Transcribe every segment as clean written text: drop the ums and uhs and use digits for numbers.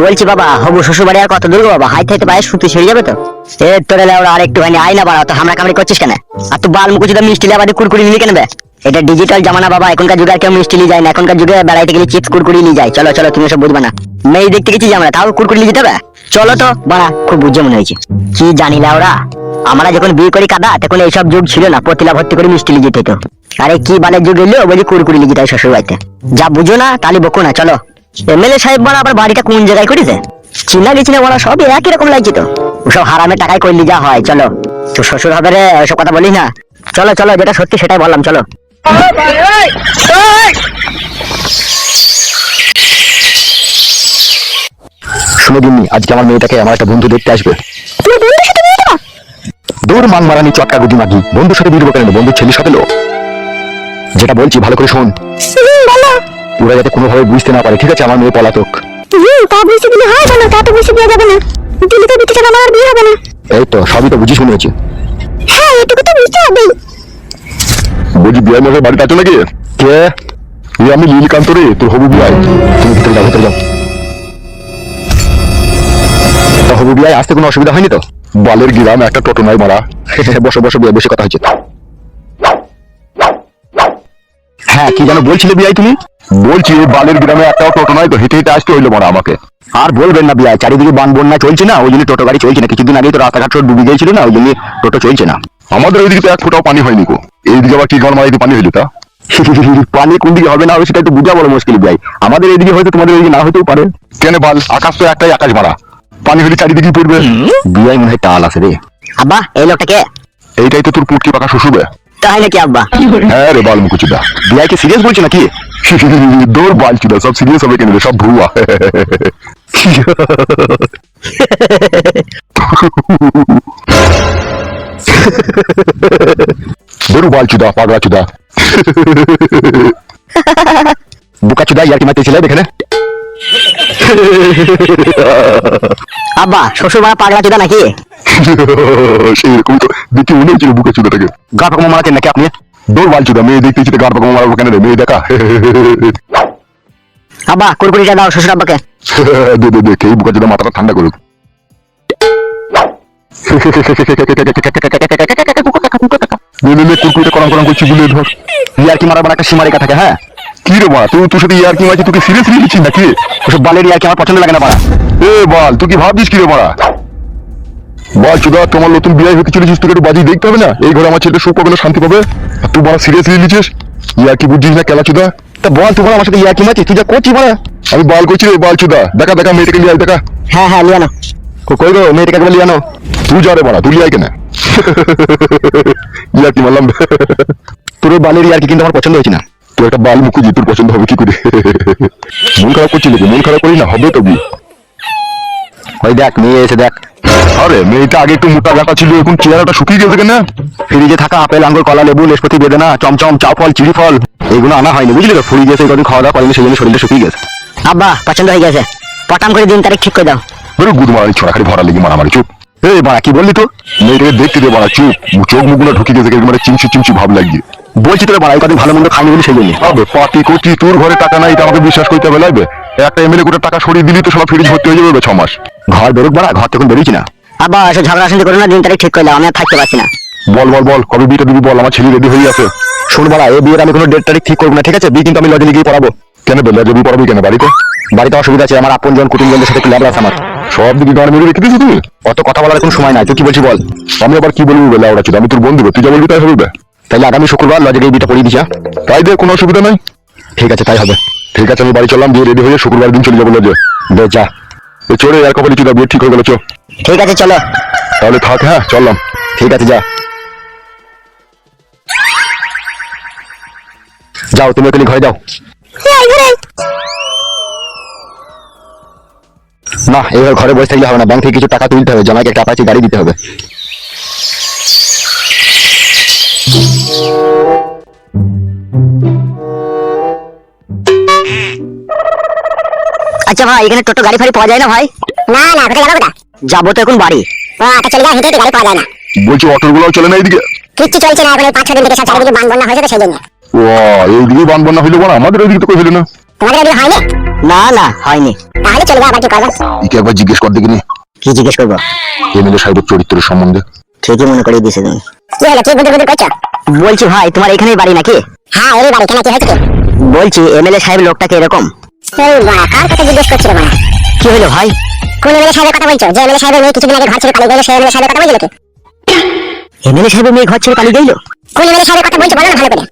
বলছি বাবা, হবু শ্বশুর বাড়ি আর কত দূর গো বাবা? হাইতে হাইতে পায়ে সুতি ছেড়ে যাবে তো। এ তোরে লেওড়া আর একটুখানি আয় না বাড়া, তো হামরা কামড়ি করছিস কেন? আর তুই বাল মুখে যদি মিষ্টি লেবাদি কুরকুরি নিলি কেন বে? এটা ডিজিটাল জামানা বাবা, এখনকার যুগে আর কেউ মিষ্টি নিয়ে যায় না। এখনকার যুগে বেড়াইতে গেলে চিপস কুরকুরি নিয়ে যায়। চলো চলো, তুমি সব বুঝবে না। মেয়ে দেখতে গেছি আমরা, তাও কুরকুরি নিয়ে যেতে হবে? চলো তো বাড়া, খুব বুঝে মনে হয়েছে। কি জানি লেওড়া, আমরা যখন বিয়ে করি কাদা তখন এইসব যুগ ছিল না, পতিলা ভর্তি করে মিষ্টি নিয়ে যেতে হতো। আরে কি বালের যুগ এলো বলি কুরকুরি নিয়ে যেতে হয় শ্বশুর বাড়িতে? যা বুঝো না তাহলে বকো না। চলো। এমএলএ সাহেব বলা আবার বাড়িটা কোন জায়গায় করেছে? চিনা গেছি না বলা, সব একই রকম লাগছে তো। ওসব হারামের টাকায় করলি যা হয়। চলো, তো শ্বশুর হবে রে, ওসব কথা বলি না। চলো চলো, যেটা সত্যি সেটাই বললাম, চলো। শুনে দিননি, আজকে আমার মেয়েটাকে আমার একটা বন্ধু দেখতে আসবে। দূর মান মারানি চটকা গুদি মাগি, বন্ধুর সাথে বিয়ে কেন? বন্ধুর ছেলের সাথে লো। যেটা বলছি ভালো করে শোন, ওরা যাতে কোনোভাবে বুঝতে না পারে, ঠিক আছে? আমার মেয়ে পলাতক। এই তো সবই তো বুঝি শুনেছি। বলছি বিয়ে মেয়ের বাড়িতে আছো নাকি? কে? আমি নীলকান্ত রে, তোর হবু বিয়াই। তুমি ভিতরে যাও, ভিতরে যাও। তা হবু বিয়াই আসতে কোনো অসুবিধা হয়নি তো? বালের গিরাম একটা টোটো নাই মারা। বসো বসো, বিয়ে বসে কথা হচ্ছে। হ্যাঁ, কি যেন বলছিলে বিয়াই তুমি? বলছি বালের গ্রামে একটাও টোটো নাই তো, হেঁটে হেঁটে আসতে হইলো মারা আমাকে। আর বলবেন না বিয়াই, চারিদিকে বান বন্যা চলছে না, ওই জন্য টোটো গাড়ি চলছে না। কিছুদিন আগেই তো রাস্তাঘাট সব ডুবে গিয়েছিল না, ওই জন্য টোটো চলছে না। আমাদের ওইদিকে তো এক ফোঁটাও পানি হয়নি গো। এইদিকে আবার কি গড় মারাইতে পানি হইলো তা? পানি কোন দিকে হবে না হবে সেটা একটু বুঝা বড় মুশকিল বিয়াই। আমাদের এইদিকে হয়তো, তোমাদের ওইদিকে না হতেও পারে। কেন বাল, আকাশ তো একটাই আকাশ মারা, পানি হলে চারিদিকে পড়বে। বিয়াই মনে হয় টাল আছে রে। আব্বা, এই লোকটা কে? এইটাই তো তোর পুটকি পাকা শ্বশুর। তাই নাকি আব্বা? হ্যাঁ রে বাল মুকুচুদা। বিয়াইকে সিরিয়াস বলছে নাকি? দৌড় বাল চুদা, সব সিরিয়াস হবে কেন রে? সব ভুয়া। দৌড় বাল চুদা, পাগলা চুদা। বুকা চুদা ইয়ার কি মারতে ছিল দেখে? আব্বা, শ্বশুর বাড়া পাগলা চোদা নাকি? সেইরকম তো দেখি মনে হচ্ছিল বুকা চুদাটাকে। গা পাকমা মারাতেন নাকি আপনি? দৌড় বাল চুদা, মেয়ে দেখতে গা পাকমা মারাবো কেন রে? মেয়ে দেখা। আব্বা, কুরকুরিটা দাও শ্বশুর আব্বাকে। দে দে দে, এই বুকা চুদা মাথাটা ঠান্ডা করুক। কুরকুরিটা করাম করাম করছি বলে ধর। ইয়ার কি মারাবার একটা সীমারেখা থাকে। হ্যাঁ কি রে মা, তুই তোর সাথে ইয়ার কি মারছি, তোকে সিরিয়াসলি নিচ্ছিস নাকি? ওসব বালের ইয়ার কি আমার পছন্দ লাগে না মারা। এ বল, তুই কি ভাবছিস কি রে মারা? বল চুদা, তোমার নতুন বিয়ে হতে চলেছিস, তোকে একটু বাজি দেখতে হবে না? এই ঘরে আমার ছেলেটা সুখ পাবে না, শান্তি পাবে। আর তুই বড় সিরিয়াসলি নিচ্ছিস? ইয়ার কি বুঝছিস না কেলা চুদা? তা বল, তুই আমার সাথে ইয়ার কি মারছিস? তুই যা করছিস মারা। আমি বল করছি রে বাল চুদা। দেখা দেখা মেয়েটাকে লিয়ে আয়, দেখা। হ্যাঁ হ্যাঁ, লিয়ানো। কই গো মেয়েটাকে একবার লিয়ে আনো। তুই যা রে মারা, তুই লিয়ে আয় কেন? ইয়ার কি মারলাম। তোর বালের ইয়ার কি কিন্তু আমার পছন্দ হয়েছে না। তোর একটা বাল মুখুজি, তোর পছন্দ হবে কি করে? মন খারাপ করছিস? মন খারাপ করি না, হবে তো বি। ওই দেখ মেয়ে এসে দেখ। আরে মেয়েটা আগে একটু মোটা গাটা ছিল, এখন চেহারাটা শুকিয়ে গেছে কেন? ফ্রিজে থাকা আপেল, আঙ্গুর, কলা, লেবু, লেশপতি, বেদানা, চমচম, চা ফল, চিড়ি ফল এগুলো আনা হয়নি, বুঝলি তো? ফুরিয়ে গেছে, কদিন খাওয়া দাওয়া করেনি, সেই জন্য শরীরটা শুকিয়ে গেছে। আব্বা, পছন্দ হয়ে গেছে, পটাম করে দিন তারিখ ঠিক করে দাও। বেরো গুদ মারানি ছড়া খালি ভরা লেগে মারামারি। চুপ। এই বাড়া, কি বললি তো? মেয়েটাকে দেখতে দে বাড়া, চুপ। চোখ মুখগুলো ঢুকে গেছে, মানে চিমচি চিমচি ভাব লাগছে। বলছি তোর বাড়া, এই কদিন ভালো মন্দ খাইনি বলি সেই জন্য। হবে পার্টি করছি, তোর ঘরে টাকা নাই, এটা আমাকে বিশ্বাস করতে হবে লাগবে? একটা এমএলএ করে টাকা সরিয়ে দিলি তো সব ফ্রিজ ভর্তি হয়ে যাবে 6 মাস। ঘর বেরোক বাড়া, ঘর তখন বেরোচ্ছি না। আব্বা, এসব ঝগড়া শান্তি করো না, দিন তারিখ ঠিক করে দাও, আমি আর থাকতে পারছি না। বল বল বল, কবে বিয়েটা দিবি বল, আমার ছেলে রেডি হয়ে আছে। শোন বাড়া, এই বিয়ের আমি কোনো ডেট তারিখ ঠিক করবো না, ঠিক আছে? বিয়ে কিন্তু আমি লজে গিয়ে পড়াবো। কেন বেলা যাবি পড়াবি কেন? বাড়িতে বাড়িতে অসুবিধা আছে, আমার আপন জন কুটুমজনদের সাথে একটু ল্যাবলা আছে আমার। সব দিকে গান মেরে রেখে দিয়েছো তুমি। অত কথা বলার কোনো সময় নাই, তুই কি বলছি বল? আমি আবার কি বলবো বেলা? ওরা ছিল, আমি তোর বন্ধু, তুই যা বলবি তাই হবে। তাহলে আগামী শুক্রবার লজে গিয়ে বিয়েটা পড়িয়ে দিস। তাই দে, কোনো অসুবিধা নাই। ঠিক আছে তাই হবে। ঠিক আছে, আমি বাড়ি চললাম, বিয়ে রেডি হয়ে শুক্রবার দিন চলে যাবো লজে। দে যা। চলে আর কপালি চুদা, বিয়ে ঠিক হয়ে গেল। চো। ঠিক আছে চলো। তাহলে থাক, হ্যাঁ চললাম। ঠিক আছে যা। যাও তুমি ওখানে ঘরে যাও। না, এবার ঘরে বসে থাকলে হবে না, ব্যাংক থেকে কিছু টাকা তুলতে হবে, জামাইকে একটা আপাচি গাড়ি দিতে হবে। আচ্ছা ভাই, এখানে টোটো গাড়ি ফাড়ি পাওয়া যায় না ভাই? না না, কোথায় যাবো? যাবো তো এখন বাড়ি। আটা চলে যাও, হেঁটে হেঁটে গাড়ি পাওয়া যায় না। বলছি অটোর গুলো চলে না এইদিকে? কিচ্ছু চলছে না এখন, এই 5-6 দিন থেকে সব চারিদিকে বান বন্যা হয়েছে তো সেই জন্য। ও, এইদিকে বান বন্যা হইলো বলা, আমাদের ওইদিকে তো কই হইলো না। তোমাদের এদিকে হয়নি? না না হয়নি। তাহলে চলে যাও, আবার কি করবা? একে একবার জিজ্ঞেস কর দেখিনি কি জিজ্ঞেস করবো? এমএলএ সাহেবের চরিত্রের সম্বন্ধে। ঠিকই মনে করিয়ে দিয়েছে তুমি। কি হলো, কি গুদুর গুদুর করছো? বলছি ভাই তোমার এখানেই বাড়ি নাকি? হ্যাঁ, এই বাড়ি। কেন, কি হয়েছে কি? বলছি এমএলএ সাহেব লোকটাকে এরকম। এই বাড়া, কার কথা জিজ্ঞেস করছিল বাড়া? কি হলো ভাই? কোন এমএলএ সাহেবের কথা বলছো? যে এমএলএ সাহেবের মেয়ে কিছুদিন আগে ঘর ছেড়ে পালিয়ে গেল, সেই এমএলএ সাহেবের কথা বলছো নাকি? এমএলএ সাহেবের মেয়ে ঘর ছেড়ে পালিয়ে গেল? কোন এমএলএ সাহেবের কথা বলছো বলো না ভালো করে।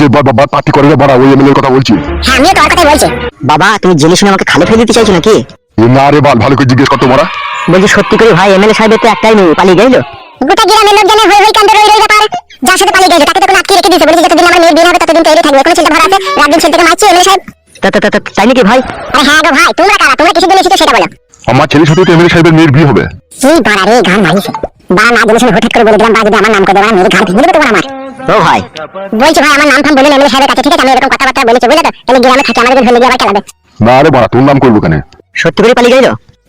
যে বাবা পার্টি করে না বাড়া, ওই এমএলএর কথা বলছি। হ্যাঁ, আমিও তো ওর কথাই বলছি। বাবা তুমি জেনে শুনে আমাকে খালে ফেলে দিতে চাইছো নাকি? এ না রে বাল, ভালো করে জিজ্ঞেস কর তোমরা। বলছি সত্যি করে ভাই এমএলএ সাহেবের তো একটাই মেয়ে, পালিয়ে গেল? গোটা গ্রামের লোক জানে, হই হই কান্দে রই রই ব্যাপার। যার সাথে পালিয়ে গেছে তাকে তো কোনো আটকে রেখে দিয়েছে, বলেছে যতদিন আমার মেয়ের বিয়ে হবে ততদিন তৈরি থাকবে। কোনো চিন্তা ভাবনা আছে? রাত দিন ছেলেটাকে মারছে এমএলএ সাহেব। তাই নাকি ভাই? আরে হ্যাঁ গো ভাই, তোমরা কারা? তোমরা কিছু জেনেছো তো সেটা বলো। আমার ছেলের সাথে তো এমএলএ সাহেবের মেয়ের বিয়ে হবে। এই বাড়া রে, গান মারিছে বাড়া। না জেনে শুনে হঠাৎ করে বলে দিলাম, বা যদি আমার নাম করে দেওয়া, মেরে ঘাট ভেঙে দেবে তোমার আমার। ও ভাই বলছি ভাই, আমার নাম ফাম বললেন এমএলএ সাহেবের কাছে, ঠিক আছে? আমি এরকম কথাবার্তা বলেছি বুঝলে তো? তাহলে গ্রামে থাকে আমাদের ধরে গিয়ে আবার খেলাবে। না রে বাড়া, তোর নাম করবো কেন? সত্যি করে পালিয়ে গেল?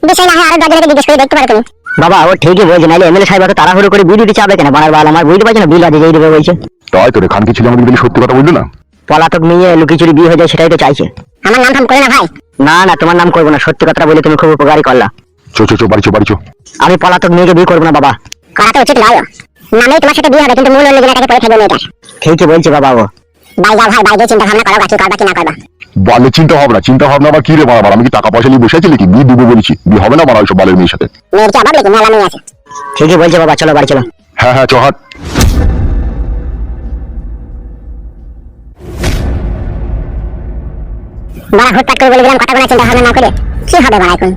বিষয় না হয় আরো 10 জনকে জিজ্ঞেস করে দেখতে পারো তুমি। বাবা ও ঠিকই বলছে, নাইলে এমএলএ সাহেব এত তাড়াহুড়ো করে বিয়ে দিতে চাবে কেন? বানার বাল আমার বুঝতে পারছি না, বিল আজকে যেই দেবে বলছে। তাই তোরে খানকি ছিল আমাদের বলে সত্যি কথা বললো না। পলাতক নিয়ে লুকিচুরি বিয়ে হয়ে যায় সেটাই তো চাইছে। আমার নাম ফাম করে না ভাই। না না তোমার নাম করবো না, সত্যি কথা বলে তুমি খুব উপকারী করলা। চো বাড়ি চো। আমি পলাতক মেয়েকে বিয়ে করবো না বাবা। করা তো উচিত নয়। নামেই তোমার সাথে বিয়ে হবে, কিন্তু মূল অন্য জনের কাছে পড়ে থাকবে মেয়েটার। ঠিকই বলছে বাবা ও। বাই যাও ভাই, বাইরে চিন্তা ভাবনা করো, কি করবা কি না করবা। বালে চিন্তা ভাবনা আবার কি রে বাবা? আমি কি টাকা পয়সা নিয়ে বসে আছি নাকি? বিয়ে দিব বলেছি, বিয়ে হবে না বাড়া ওইসব বালের মেয়ের সাথে। মেয়ের কি অভাব নাকি? মেলা মেয়ে আছে। ঠিকই বলছে বাবা, চলো বাড়ি চলো। হ্যাঁ চ হাট। বাড়া হুটপাট করে বলে দিলাম কথাগুলো চিন্তা ভাবনা না করে। কি হবে বাড়া এখন?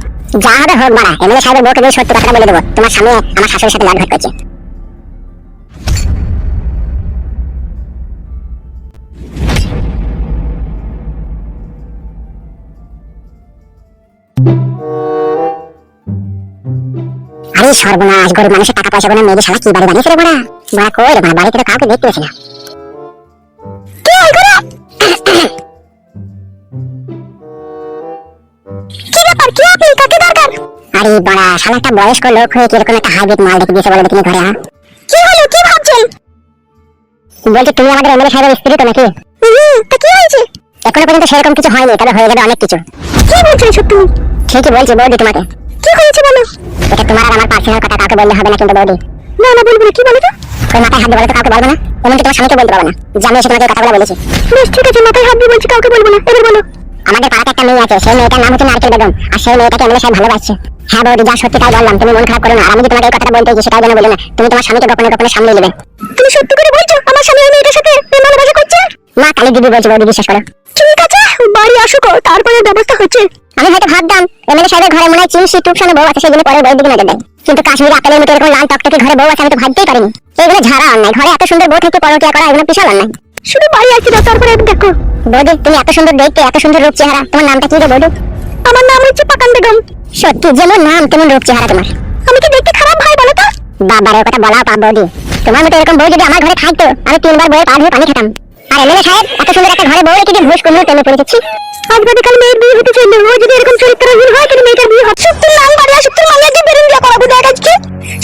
যা হবে হোক বাড়া, এমএলএ সাহেবের বউকে দিয়ে সত্যি কথাটা বলে দেবো। তোমার সামনে আমার শাশুড়ির সাথে লটঘট করছে। আরে সর্বনাশ, গরিব মানুষের টাকা পয়সা কোনো মেয়েদের শালা কি বাড়ি বানিয়েছে রে বাড়া। বাড়া কই রে বাড়া, বাড়িতে তো কাউকে দেখতে পাচ্ছি না। কি হল করে? কি ব্যাপার? কি আপনি কাকে দরকার? আরে বাড়া, শালা একটা বয়স্ক লোক হয়ে কিরকম একটা হাইব্রিড মাল দেখে দিয়েছে বলে দেখিনি ঘরে। হ্যাঁ কি হলো, কি ভাবছেন? বলছি তুমি আমাদের এমএলএ সাহেবের স্ত্রী তো নাকি? তা কি হয়েছে? এখনো পর্যন্ত সেরকম কিছু হয়নি, তবে হয়ে যাবে অনেক কিছু। কি বলছেন সত্যি? ঠিকই বলছি বৌদি। তোমাকে কি হয়েছে বলো? এটা তোমার আর আমার পার্সোনাল কথা, কাউকে বললে হবে না কিন্তু বৌদি। না না বলবো না। কি বলো তো? ওই মাথায় হাত দিয়ে বলো তো, কাউকে বলবো না। এমনকি তোমার স্বামীকে বলতে পারবো না যে আমি এসে তোমাকে কথাগুলো বলেছি। বেশ ঠিক আছে, মাথায় হাত দিয়ে বলছি কাউকে বলবো না। এবার বলো। আমাদের পাড়াতে একটা মেয়ে আছে, সেই মেয়েটার নাম হচ্ছে নারকেল বেগম, আর সেই মেয়েটাকে এমএলএ সাহেব ভালোবাসছে। হ্যাঁ বৌদি, যা সত্যি তাই বললাম, তুমি মন খারাপ করো না। আর আমি যে তোমাকে এই কথাটা বলতে সেটাই যেন বলি না। তুমি তোমার স্বামীকে গোপনে গোপনে সামলে নেবে। তুমি সত্যি করে বলছো আমার স্বামী ওই মেয়েটার সাথে ভালোবাসা করছে? মা কালী দিদি বলছি বৌদি, বিশ্বাস করো। ঠিক আছে, বাড়ি আসুক, তারপরে ব্যবস্থা হচ্ছে। আমি হয়তো ভাবতাম এমএলএ সাহেবের ঘরে মনে হয় চিমসি টুপসানো বউ আছে, সেই জন্য পরের বউয়ের দিকে নজর দেয়। কিন্তু কাশ্মীরি আপেলের মতো এরকম লাল টকটকে ঘরে বউ আছে আমি তো ভাবতেই পারিনি। এগুলো ঝাড়া অন্যায়। ঘরে এত সুন্দর বউ থেকে পরকিয়া করা এগুলো বিশাল অন্যায়। শুধু বাড়ি আসছি না, তারপরে দেখো। বৌদি তুমি এত সুন্দর দেখতে, এত সুন্দর রূপ চেহারা, তোমার নামটা কি রে বৌদি? আমার নাম হচ্ছে পাকান বেগম। সত্যি যেমন নাম তেমন রূপ চেহারা তোমার। আমি কি দেখতে খারাপ ভাই বলো তো? বাবারে কথা বলা পাপ বৌদি। তোমার মতো এরকম বউ যদি আমার ঘরে থাকতো, আমি 3 বার বউয়ের পা ধুয়ে পানি খেতাম। আর এমএলএ সাহেব এত সুন্দর একটা ঘরে বউ রেখে দিয়ে ঘুষ করে প্রেমে পড়ে যাচ্ছি। আজ বাদে কাল মেয়ের বিয়ে হতে চললো, ও যদি এরকম চরিত্রহীন হয় কিন্তু মেয়েটার বিয়ে হচ্ছে। তোর নাম বাড়ি আসুক, তোর মাইয়া দিয়ে বেরিয়ে বিয়ে করাবো। দেখ আজকে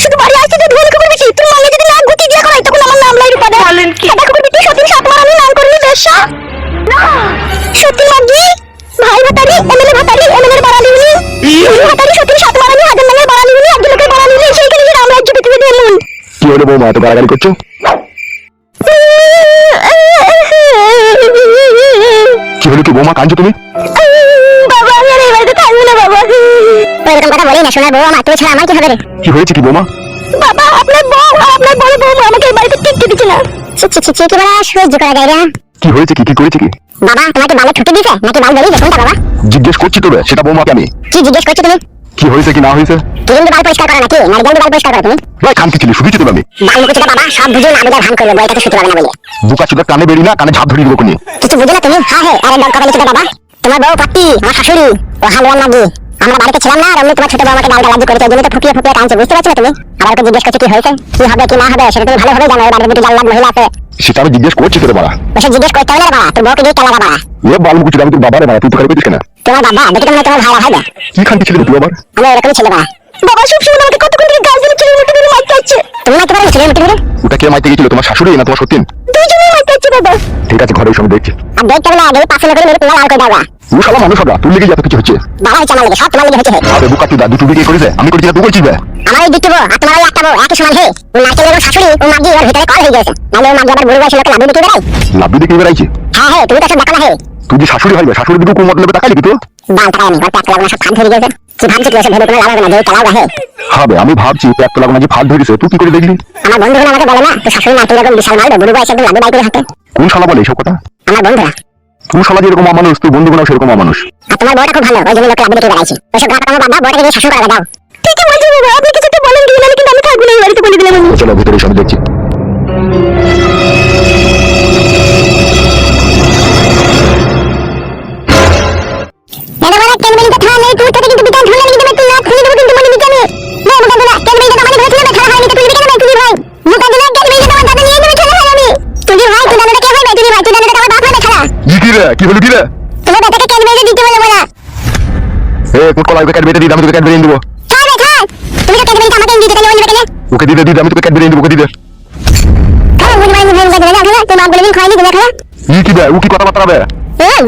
শুধু বাড়ি আসতে তুই ধোল খবর বেশি। তোর মাইয়া যদি না গুটি বিয়ে করাই তখন আমার নাম লাইরু পদে। বলেন কি? এটা খবর বিটি সতীন সাতমার আমি নাম করলি বেশা। না সত্যি মাগি ভাই ভাতারি এমএলএ ভাতারি এমএলএ বাড়ালি উনি ভাতারি সতীন সাতমার আমি হাজার নামের বাড়ালি উনি একজন লোকের বাড়ালি উনি সেইখানে যে রাম রাজ্য পৃথিবী দিয়ে মন। কি হলো বৌমা, এত গাড়াগাড়ি করছো? কি হলো কি বৌমা, কাঁদছো তুমি? বাবা আমি আর এই বাড়িতে থাকবো না বাবা। এরকম কথা বলি না সোনার বউ আমার, তুই ছাড়া আমার কি হবে রে? কি হয়েছে কি বৌমা? বাবা আপনার বউ আর আপনার বড় বউ আমাকে এই বাড়িতে টিকতে দিচ্ছে না। ছি কি বলা, সহ্য করা যায় না। কি হয়েছে কি করেছে কি? বাবা তোমাকে বালে ছুটি দিছে নাকি বাল বেরিয়েছে কোনটা বাবা? জিজ্ঞেস করছি তোরে, সেটা বৌমাকে আমি। কি জিজ্ঞেস করছো তুমি? কি হয়েছে কি না হয়েছে? তুমি কিন্তু বাল পরিষ্কার করো নাকি? নাকি জলদি বাল পরিষ্কার করো তুমি? ভাই খানকি ছিলি, শুধু তো আমি। বাল মুকুচিটা বাবা সব বুঝে না বুঝে ভান করবে, বইটাকে শুতে পারবে না বলে। বুকা চুদা কানে বেরি না, কানে ঝাপ ধরিয়ে দেবো কোনি। কিছু বুঝো না তুমি? হ্যাঁ হ্যাঁ, আরে দরকার বলেছো বাবা। তোমার বউ পাত্তি আমার শাশুড়ি ও হালুয়ান লাগি। আমরা বাড়িতে ছিলাম না, আর অমনি তোমার ছোট বউ আমাকে গালাগালি করেছে, ওই জন্য তো ফুপিয়ে ফুপিয়ে টানছে, বুঝতে পারছো না তুমি? আবার ওকে জিজ্ঞেস করছো কি হয়েছে, কি হবে কি না হবে, সেটা তুমি ভালোভাবে জানো। এই বাড়িতে দুটো জাল্লাদ মহিলা আছে। সেটা আমি জিজ্ঞেস করছি তোরে বাড়া। বসে জিজ্ঞেস করতে হবে না বাবা, তোর বউকে দিয়ে কেলা বাবা। এ বাল মুকুচি, আমি তোর বাবারে বাড়া, তুই তো খালি পেতিস কেন? তোমার বাবা দেখে তো মনে হয় তোমার ভালো হবে। কি খানকি ছিলি তুই আবার? আমি এরকমই ছেলে বাবা। বাবা সব সময় আমাকে কতক্ষণ থেকে গাল দিলে ছেলের মুঠে ধরে মারতে হচ্ছে। তুমি মারতে পারো ছেলের মুঠে ধরে? ওটা কে মাইতে গেছিল, তোমার শাশুড়ি না তোমার সতীন? দুইজনেই মারতে হচ্ছে বাবা। ঠিক আছে, ঘরে সব দেখছি। আর দেখতে হবে না আগে 500 করে মেরে পুরো লাল করে দাও ও শালা মানুষ হবে তোর লেগে যত কিছু হচ্ছে বাবা হচ্ছে আমার লেগে সব তোমার লেগে হচ্ছে আরে বুকা তুই দাদু তুই কি করেছে আমি করেছি না তুই করছিস বে আমার এই দিতে আর তোমার ওই একটা বউ একই সমান হে ও নারকেল বেগম শাশুড়ি ও মাগি ওর ভিতরে কল হয়ে গেছে নালে ও মাগি আবার বুড়ো বয়সে লোকে লাভ দিতে বেড়াই লাভ দিতে বেড়াইছে হ্যাঁ তুমি তো সব দেখো না হে তুই যে শাশুড়ি হইবে শাশুড়ি দিকে কোন মতলবে টাকা লিখি তো বাল টাকা আমি ওর পেট লাগা সব ফান ধরে গেছে কি ভাবছিস তুই এসে ভেবে কোনো লাভ হবে না যে চালাও হে হবে আমি ভাবছি পেট লাগা যে ফাল ধরেছে তুই কি করে দেখলি আমার বন্ধুরা আমাকে বলে না তো শাশুড়ি নারকেল বেগম বিশাল মাল বুড়ো বয়সে একদম লাভ বাই করে হাতে কোন শালা বলে এইসব কথা আমার বন্ধুরা তুই শালা যেরকম মানুষ তুই বন্ধুগুলো সেরকম মানুষ আর তোমার বউটা খুব ভালো ওই জন্য লোকে লাভ দিতে বেড়াইছে ওইসব গাটা আমার বাবা বউটাকে দিয়ে শাসন করা দাও ঠিক আছে বলছি বাবা আপনি কিছু একটা বলেন কি নালে কিন্তু আমি থাকবো না এই বাড়িতে বলে দিলাম আমি চলো ভিতরে সব দেখছি দাদা বড় কেন বলি কথা নেই তুই তোকে কিন্তু বিটান ঝুলে লাগি দেবে তুই না খুলে দেব কিন্তু মনে নিতে আমি না মুকা দিনা কেন বলি কথা মানে ধরে ছিল খাওয়া হয়নি তো তুই বিটান না তুই ভাই মুকা দিনা কেন বলি কথা দাদা নিয়ে নেবে চলে আমি তুই ভাই তুই দাদা কে ভাই তুই ভাই তুই দাদা আমার বাপ না খালা কি রে কি বলি কি রে তোমার দাদাকে কেন বলি দিতে বলে বলা এ কোন কলাই কেটে বেটে দিই আমি তোকে কেটে দেব খাও রে খা তুমি তো কেন বলি আমাকে দিতে তাহলে ওই নেবে কেন ওকে দিতে দিতে আমি তোকে কেটে দেব ওকে দিতে খাও মুই ভাই মুই দাদা খালা তুই মা বলে দিন খাইনি তুমি খালা কি বে ও কি কথা বার্তা বে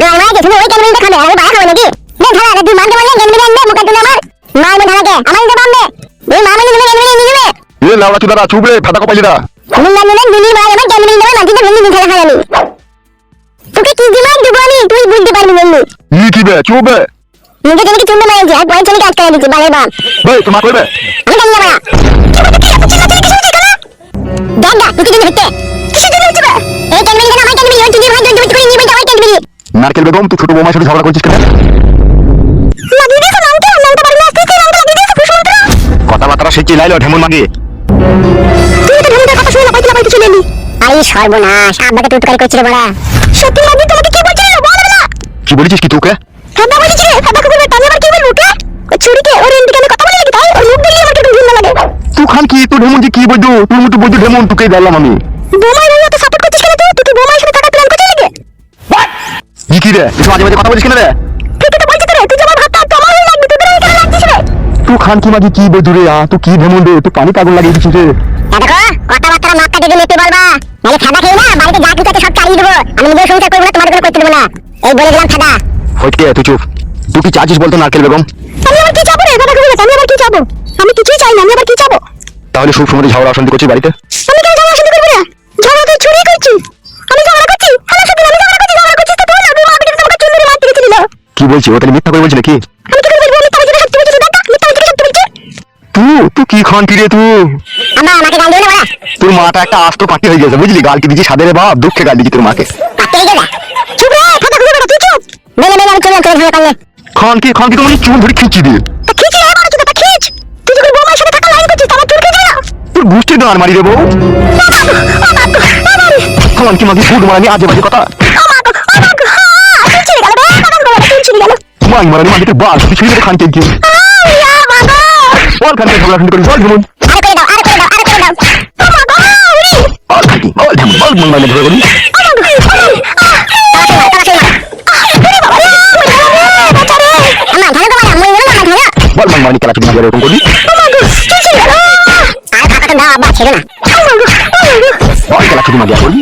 গাওয়া গেছে ওই কেন বলি খাবে আমি বাইরে খাবো নাকি নে খালা তুই মান বলে কেন বলি আনবে মুকা দিনা আমার মা মন ধারাকে আমার তো বামবে এই মা মানে তুমি কেন বলি নিয়ে যাবে এ লাউড়া চুদারা চুবলে ফাটা কপালি দা তুমি না নিলে দিলি মা আমার কেন বলি দেবে মাটিতে ভেঙে নিয়ে খালা আমি তোকে কি দিমাগ দেব আমি তুই বুঝতে পারবি না কি বে চুবে নিজে জেনে কি চুমে মারছি আর পয়সা নিয়ে কাজ করে দিচ্ছি বালের বাপ ভাই তোমার কইবে আমি জানি না দাদা তুই কি হচ্ছে কিসের জন্য হচ্ছে এই কেন বলি না আমার কেন বলি ওই তুই ভাই তুই করে নিয়ে যাও কেন বলি নারকেল বেগম তুই ছোট বৌমার সাথে ঝগড়া করছিস কেন লাগি দেখো নামটা পারি না তুই নামটা লাগি দেখো কুসুমন্ত্র কথাবার্তা সে চিলাইলো ঢেমন মাগি তুই তো ঢেমুদের কথা শুনে পাইছিলা পাইতে চলে এলি আরে সর্বনাশ আব্বাকে টুটকারি করছিস বড়া সত্যি লাগি তোমাকে কি বলছিস বল না কি বলেছিস কি তোকে দাদা বলেছিস দাদা কবে টানি আবার কি বলবো ওকে ওই ছুরিকে ওর এন্ডিকে আমি কথা বলে লাগি তাই ওর মুখ দিলি আমার কেন ঘৃণা লাগে তুই খান কি তুই ঢেমন কি বইদু তুই মুটু বইদু ঢেমন তোকে দিলাম আমি বোমাই ভাই ওকে সাপোর্ট করছিস কেন তুই কি বোমাই সাথে টাকা প্ল্যান করছিস নাকি কি রে তুই মাঝে মাঝে কথা বলিস কেন রে ঠিকই তো বলছিস রে তুই যেমন ভাবতা তোমার হয়ে লাগবে তোদের কেন লাগছিস রে তুই খান কি মাঝে কি বইদু রে তুই কি ঢেমন রে তুই পানি পাগল লাগিয়ে দিছিস রে দেখো কথাবার্তা মাথা দিকে মেপে বলবা নালে খাদা খেয়ে না বাড়িতে যা কিছু আছে সব চালিয়ে দেবো আমি নিজে সংসার করবো না তোমাদের কোনো করতে দেবো না এই বলে দিলাম খাদা হইকে তুই চুপ তুই কি চাচ্ছিস বলতো নারকেল বেগম আমি আবার কি চাবো রে দাদা কবে আমি আবার কি চাবো আমি কিছুই চাই না আমি আবার কি চাবো তাহলে সব সময় ঝগড়া অশান্তি করছিস বাড়িতে আমি কেন ঝগড়া শুরু করবো না ঝগড়া তো চুরি করছি আমি ঝগড়া করছি আমার সাথে আমি ঝগড়া করছিস তো বল আমি আমাকে তোমাকে চুরি মারতে গেছিল কি বলছিস ও তাহলে মিথ্যা করে বলছিস নাকি আমি কি বলবো আমি তার জন্য সত্যি বলছি দাদা আমি তার জন্য সত্যি বলছি তুই কি খান কি রে তুই আমা আমাকে গাল দিও না বড়া তোর মাটা একটা আস্ত পাটি হয়ে গেছে বুঝলি গালটি দিছি সাদের বাপ দুঃখে গাল দিছি তোর মাকে পাতে গেলা চুপ রে কথা কইবে না তুই চুপ মেলে মেলে আমি চলে ঝগড়া করলে খান কি তোমার চুল ধরে খিঁচি দিয়ে তা খিচ রে বড় চুদা খিচ তুই যখন বোমার সাথে টাকা লাইন করছিস আমার তোর কে জানা তোর গুষ্টির গান মারি দেবো খান কি মাগি ফুট মারানি আজে বাজে কথা মাই মারানি মাগি তোর বাল তুই ছেড়ে খান কে কি বল খান কে ঝগড়া করিস বল ঢেমন বল খান কি বল ঢেমন বল মঙ্গলে ধরে করি বল মারানি খেলা চুরি এরকম করবি বল খেলা চুরি মাগিয়া করবি